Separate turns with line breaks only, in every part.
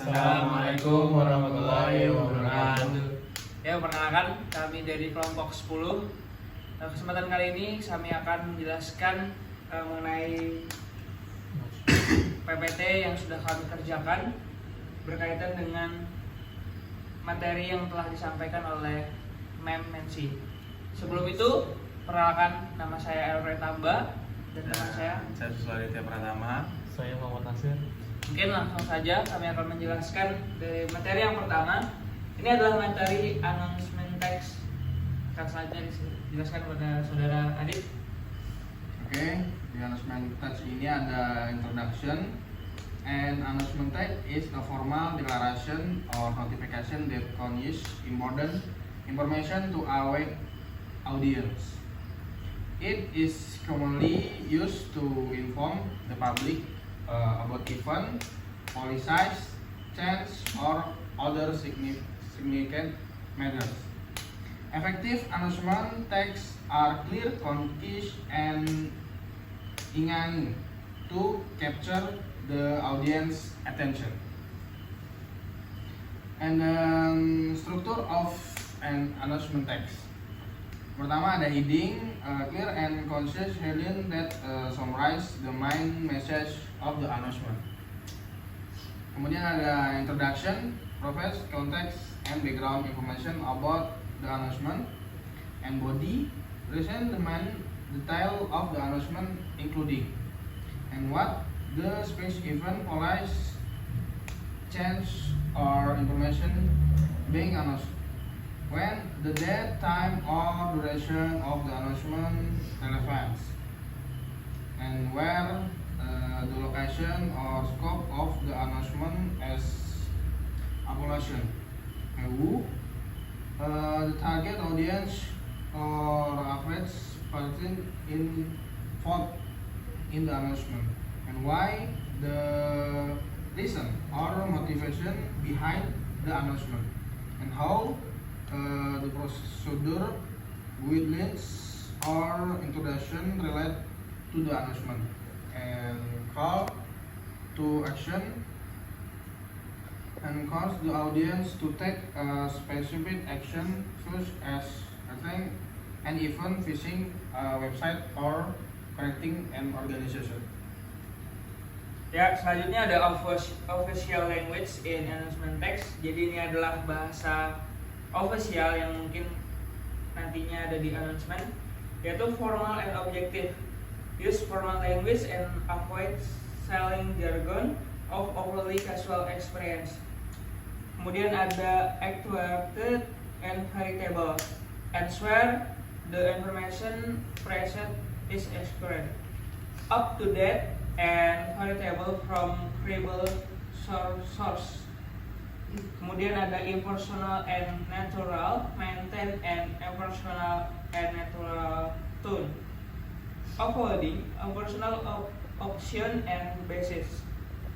Assalamualaikum warahmatullahi wabarakatuh.
Ya, perkenalkan kami dari kelompok 10. Kesempatan kali ini kami akan menjelaskan mengenai PPT yang sudah kami kerjakan berkaitan dengan materi yang telah disampaikan oleh Mem Mensi. Sebelum itu, perkenalkan, nama saya Elroy Tamba dan teman saya
Susaritya Pratama.
Saya Muhammad Nasir.
Mungkin langsung saja kami akan menjelaskan dari materi yang pertama. Ini adalah materi announcement text. Akan saja dijelaskan kepada saudara Adit.
Oke, di announcement text ini ada introduction. And announcement text is a formal declaration or notification that conveys important information to our audience. It is commonly used to inform the public about event, policies, change, or other significant matters. Effective announcement texts are clear, concise, and ingani to capture the audience attention. And structure of an announcement text. Pertama ada heading, clear and concise heading that summarize the main message of the announcement. Kemudian ada introduction, provides context and background information about the announcement. And body, present the main detail of the announcement including and what the specific event, policy, change or information being announced. When the date, time, or duration of the announcement relevant, and where the location or scope of the announcement is appellation. Who, the target audience or average person involved in the announcement, and why the reason or motivation behind the announcement, and how the procedure, guidelines, or introduction relate to the announcement, and call to action, and cause the audience to take a specific action such as an event, visiting a website, or connecting an organization.
Ya, selanjutnya ada official language in announcement text. Jadi ini adalah bahasa official yang mungkin nantinya ada di announcement, yaitu formal and objective. Use formal language and avoid selling jargon of overly casual experience. Kemudian ada actuated and veritable, and swear the information present is accurate, up to date, and veritable from credible source. Kemudian ada impersonal and natural, maintain an impersonal and natural tone. Avoiding impersonal option and basis.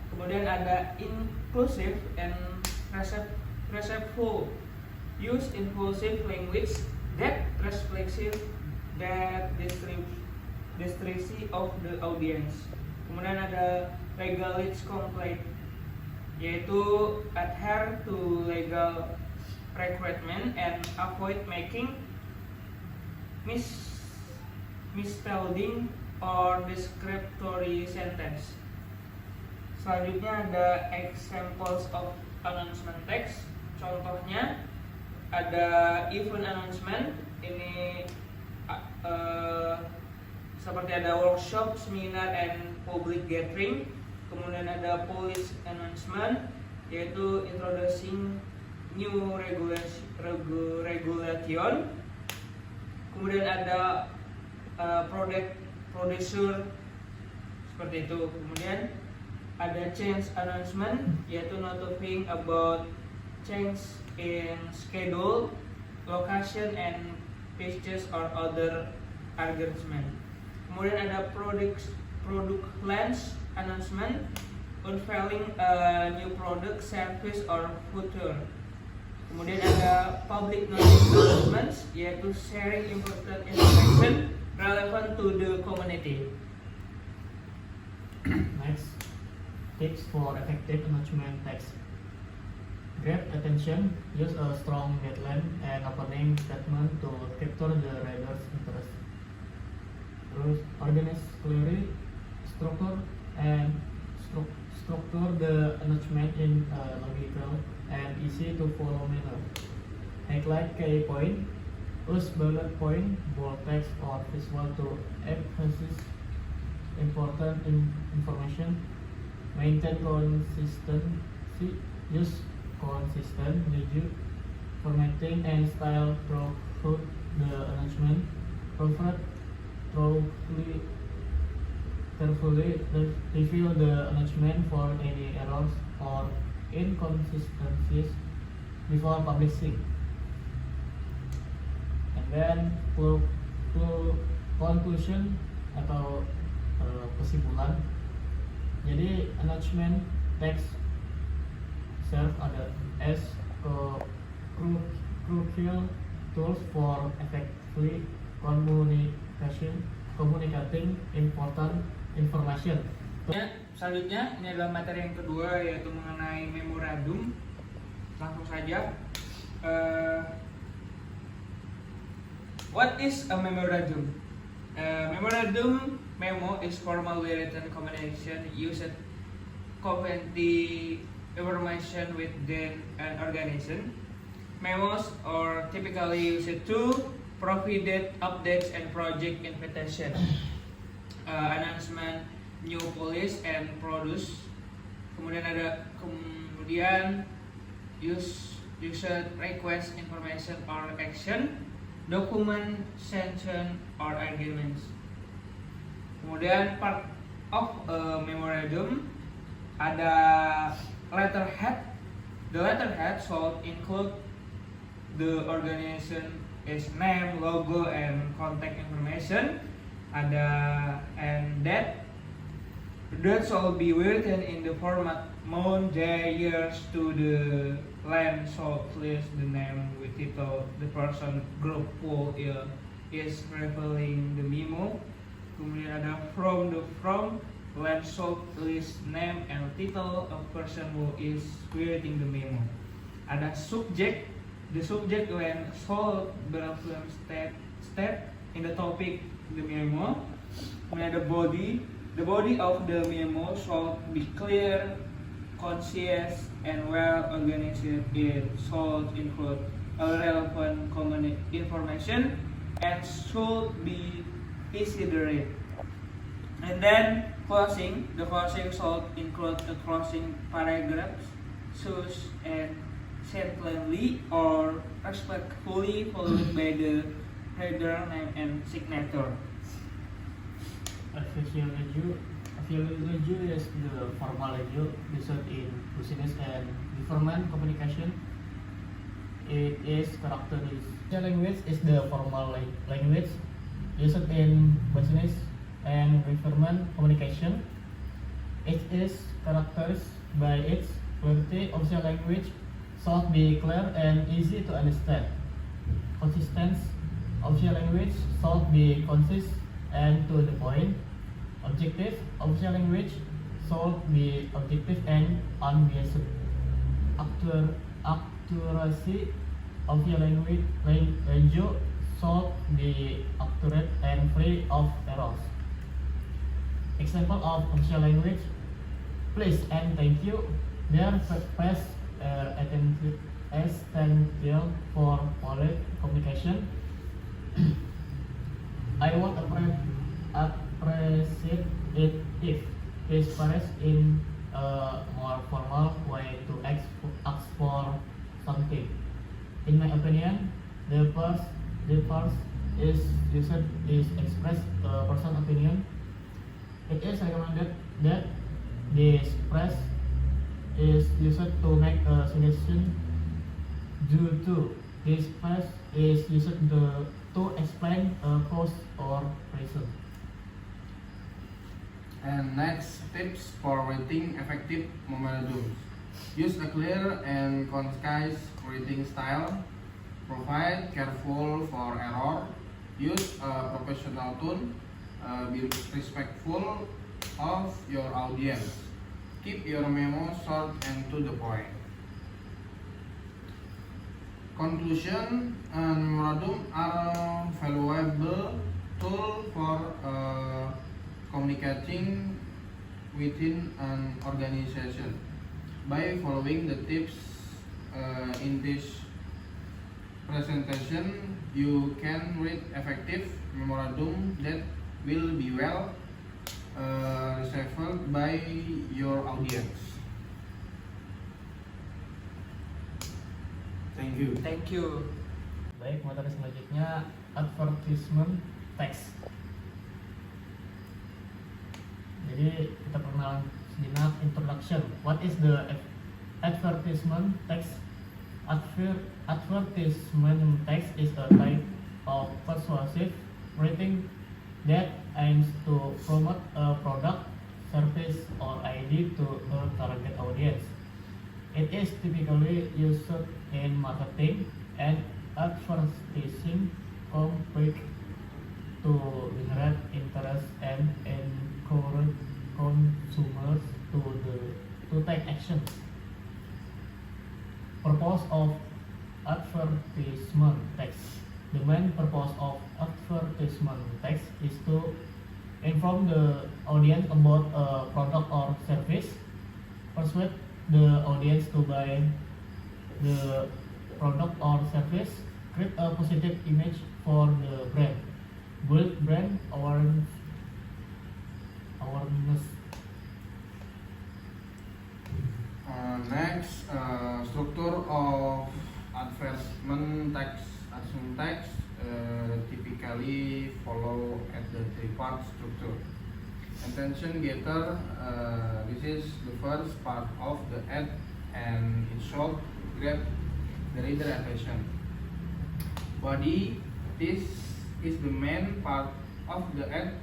Kemudian ada inclusive and respectful. Use inclusive language that reflects that distribution of the audience. Kemudian ada legality complaint, yaitu adhere to legal requirement and avoid making misspelling or descriptory sentence. Selanjutnya ada examples of announcement text. Contohnya ada event announcement. Ini seperti ada workshop, seminar, and public gathering. Kemudian ada policy announcement, yaitu introducing new regulation. Kemudian ada producer, seperti itu. Kemudian ada change announcement, yaitu notifying about change in schedule, location, and packages or other arrangement. Kemudian ada product launch announcement, unveiling a new product, service, or feature. Kemudian ada public knowledge announcements, yaitu sharing important information relevant to the community.
Next, tips for effective announcement text. Grab attention, use a strong headline and opening statement to capture the reader's interest. Terus organize clearly, structure the announcement in a logical and easy to follow manner. Highlight key point, use bullet point, bold text or visual to emphasize important information. Maintain consistency, use consistent, rigid formatting and style throughout the announcement. Carefully review the announcement for any errors or inconsistencies before publishing. And then conclusion atau kesimpulan. Jadi announcement text serve as crucial tools for effectively communicating important information.
Selanjutnya ini adalah materi yang kedua, yaitu mengenai memorandum. Langsung saja. What is a memorandum? Memorandum memo is formal written communication used to convey the information within an organization. Memos are typically used to provide updates and project invitation, announcement, new policy and produce. Kemudian user request information or action, document sanction or arguments. Kemudian part of a memorandum ada letterhead. The letterhead should include the organization is name, logo, and contact information. And that shall be written in the format month, day, years to the land shall list the name with title, the person, group, who is revealing the memo. Kemudian ada from land shall list name and title of person who is creating the memo. Ada subject. The subject when shall belong step in the topic the memo. Kemudian ada body. The body of the memo shall be clear, concise, and well organized. It should include relevant information and should be easy to read. And then closing. The closing should include the closing paragraphs, shoes and sentently or respectfully followed by the header, name, and signature.
A visual review is the formal review used in business and government communication. It is characterized. The language is the formal language used in business and government communication. It is characterized by its clarity. Official language should be clear and easy to understand. Consistency. Official language should be concise and to the point. Objective. Official language should be objective and unbiased. Accuracy. Official language should be accurate and free of errors. Example of official language: please and thank you. Their past essential for polite communication. I would appreciate it if this expressed in a more formal way to ask for something. In my opinion, the first is expressed a personal opinion. It is recommended that the express is used to make a suggestion due to this express is used to explain a cause or reason.
And next, tips for writing effective memorandums. Use a clear and concise writing style. Provide careful for error. Use a professional tone. Be respectful of your audience. Keep your memo short and to the point. Conclusion and memorandum are valuable tool for communicating within an organization. By following the tips in this presentation, you can read effective memorandum that will be well received by your audience. Thank you.
Thank you.
Baik, materi selanjutnya advertisement text. Jadi kita perkenalan sejenak introduction. What is the advertisement text? Advertisement text is a type of persuasive writing that aims to promote a product, service, or idea to a target audience. It is typically used in marketing and advertising campaigns to generate interest and encourage consumers to take action. Purpose of advertisement text. The main purpose of advertisement text is to inform the audience about a product or service, persuade the audience to buy the product or service, create a positive image for the brand, build brand awareness.
Next, structure of advertisement text. Advertisement text typically follow at the three-part structure. Attention getter, this is the first part of the ad and it should grab the reader attention. Body, this is the main part of the ad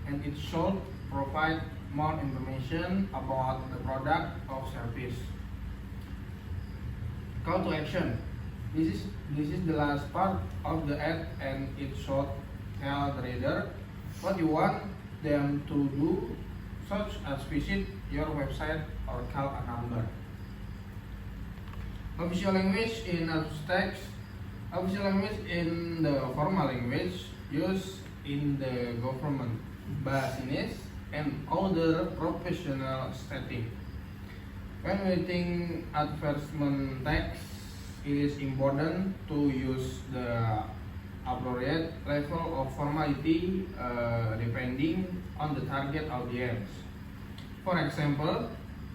and it should provide more information about the product or service. Call to action, this is the last part of the ad and it should tell the reader what you want them to do, such as visit your website or call a number. Official language in text. Official language in the formal language used in the government, business, and other professional setting. When writing advertisement text, it is important to use the appropriate level of formality depending on the target audience. For example,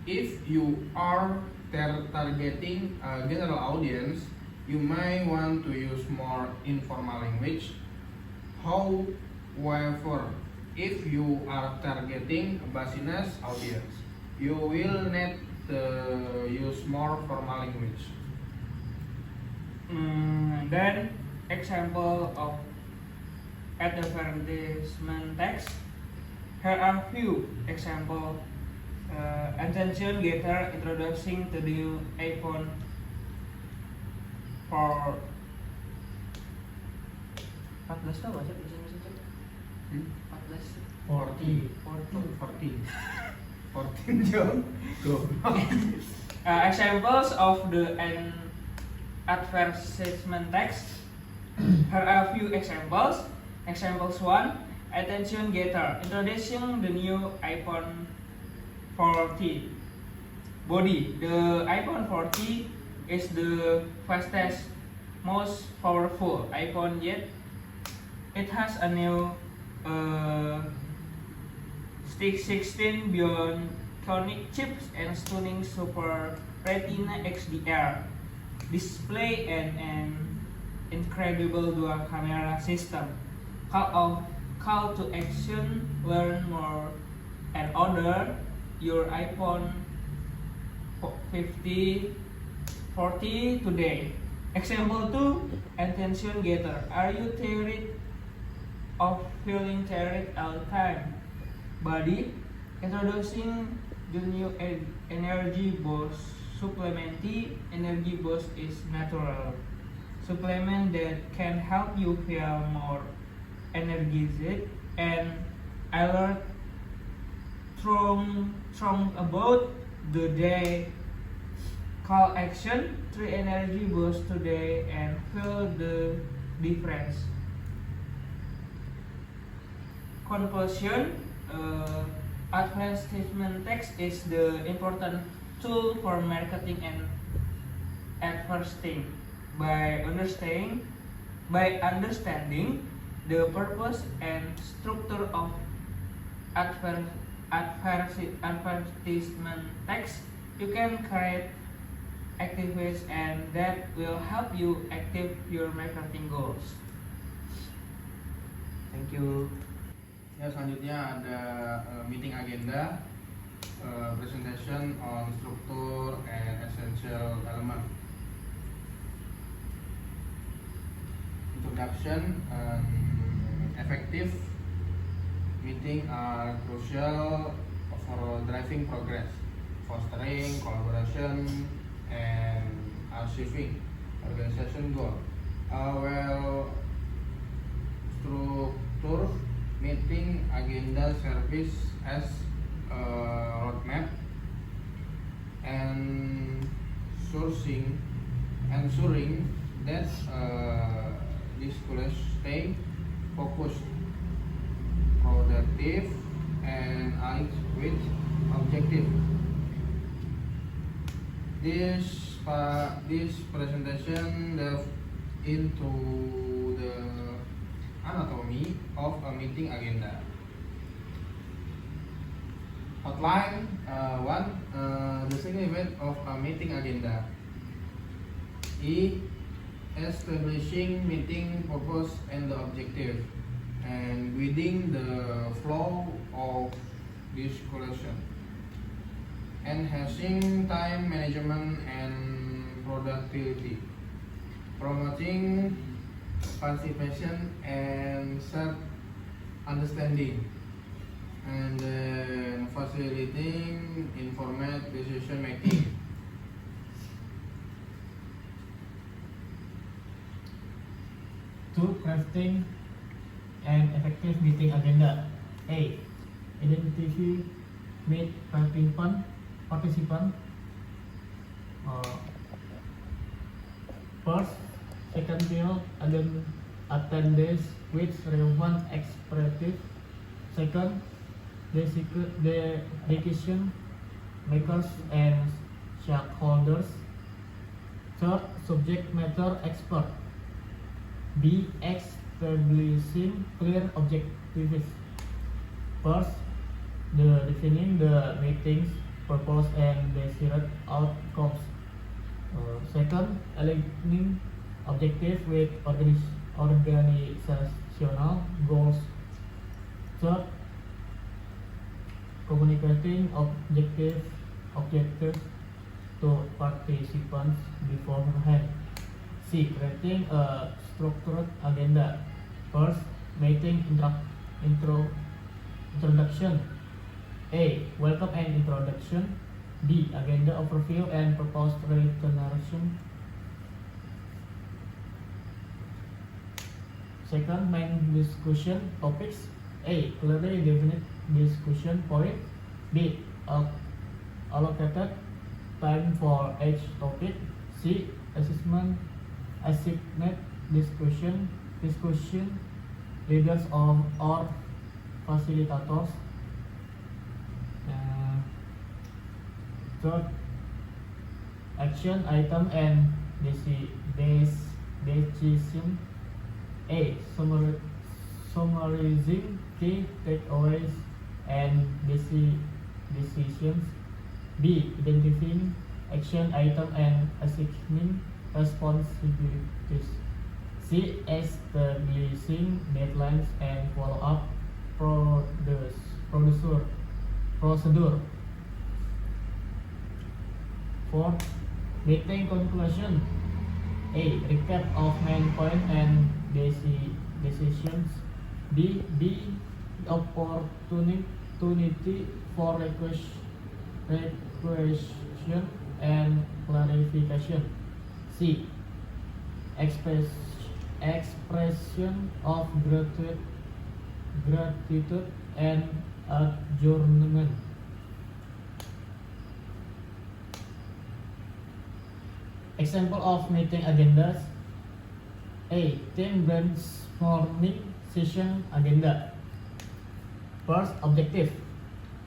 if you are targeting a general audience, you may want to use more informal language. However, if you are targeting a business audience, you will need to use more formal language.
Then example of advertisement text. Here are few example. Attention getter introducing to the new iPhone for 14 tahu aja mesin-mesin itu. 14
John.
Examples of the advertisement text. Here are a few examples. Examples 1. Attention getter introducing the new iPhone 40. Body. The iPhone 40 is the fastest, most powerful iPhone yet. It has a new 16 Bionic chips and stunning Super Retina XDR display and an incredible dual camera system. Call to action, learn more and order your iPhone 40 today. Example 2. Attention getter. Are you tired of feeling tired all the time? Body. Introducing the new Energy Boost supplement. Energy Boost is natural supplement that can help you feel more energized and alert strong about the day. Call action, three energy boost today and feel the difference. Conclusion, advertisement text is the important tool for marketing and advertising. By understanding the purpose and structure of advertisement text, you can create activities and that will help you achieve your marketing goals. Thank you.
Ya, selanjutnya ada meeting agenda, presentation on structure and essential element. Introduction, effective meeting are crucial for driving progress, fostering collaboration, and achieving organization goal. Well, structure meeting agenda service as a roadmap and ensuring that discussions stay focused, productive, and aligned with objective. This presentation delves into the anatomy of a meeting agenda. Outline 1. The significance of a meeting agenda. Establishing meeting purpose and the objective, and guiding the flow of discussion. Enhancing time management and productivity. Promoting participation and self-understanding, and then facilitating informed decision making.
To crafting an effective meeting agenda. A. Identify meet participant. First, second field attendance with relevant expressive. Second, the decision makers and stakeholders. Third, subject matter expert. B. Establishing clear objectives. First, defining the meeting's purpose and desired outcomes. Second, aligning objectives with organizational goals. Third, communicating objectives to participants beforehand. C. Creating a structured agenda. First, meeting introduction. A. Welcome and introduction. B. Agenda overview and proposed reiteration. Second, main discussion topics. A. Clearly definite discussion point. B. Allocated time for each topic. C. Assigned discussion leaders or facilitators. Third, action item and decision. A. Summarizing key takeaways and decisions. B. Identifying action item and assigning responsibilities. C. Establishing deadlines and follow-up procedure. Fourth, meeting conclusion. A. Recap of main point and decisions. B. Opportunity for question and clarification. C. Expression of gratitude and adjournment. Example of meeting agendas. A. Team brainstorming session agenda. First, objective: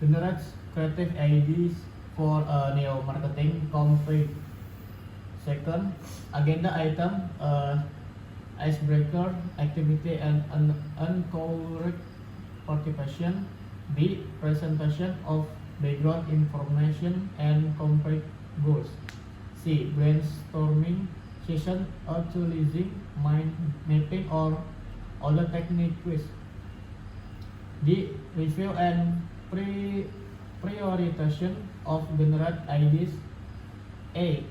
generate creative ideas for a new marketing campaign. Second, agenda item: icebreaker activity and encourage participation. B. Presentation of background information and concrete goals. C. Brainstorming session utilizing mind mapping or other techniques. D. Review and prioritization of generate ideas. A.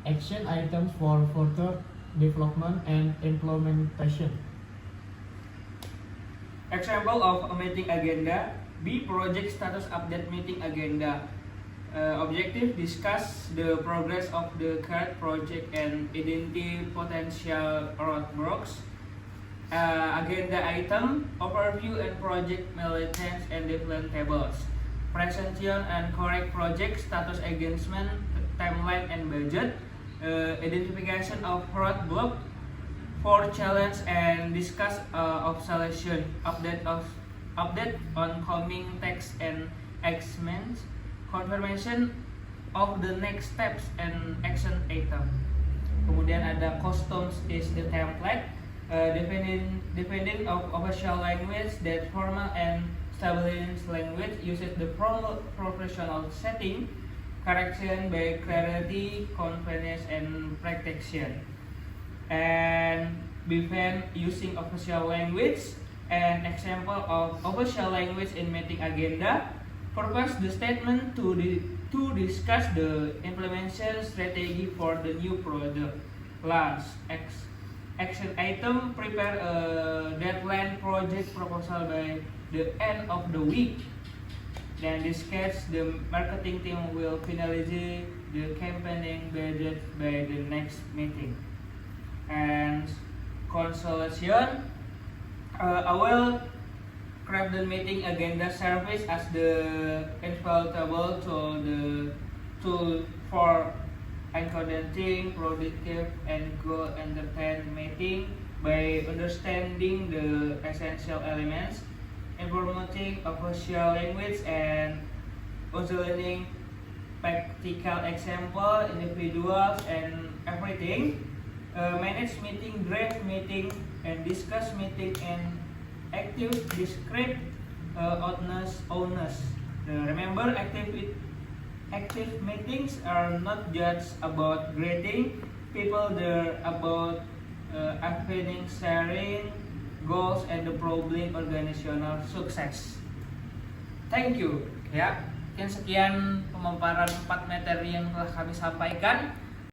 Action items for further development and implementation.
Example of a meeting agenda. B. Project status update meeting agenda. Objective: discuss the progress of the current project and identify potential roadblocks. Agenda item: overview and project milestones and deadline tables. Presentation and correct project status engagement, timeline and budget. Identification of roadblock for challenge and discuss obsolescence. Update on coming text and actions. Confirmation of the next steps and action item. Kemudian ada customs is the template, depending of official language that formal and established language uses the professional setting, correction by clarity, convenience and protection, and prevent using official language. An example of official language in meeting agenda. Purpose the statement to discuss the implementation strategy for the new product launch. Action item: prepare a deadline project proposal by the end of the week. Then this case, the marketing team will finalize the campaigning budget by the next meeting. And consolation, I will craft the meeting agenda service as the invaluable tool for conducting productive and goal-entertained meeting by understanding the essential elements, informative official language, and learning practical example, individuals, and everything. Manage meeting, draft meeting, and discuss meeting and active describe owners. Remember, active meetings are not just about greeting people; they're about achieving, sharing goals, and the problem organizational success. Thank you. Ya, sekian pemaparan 4 materi yang telah kami sampaikan.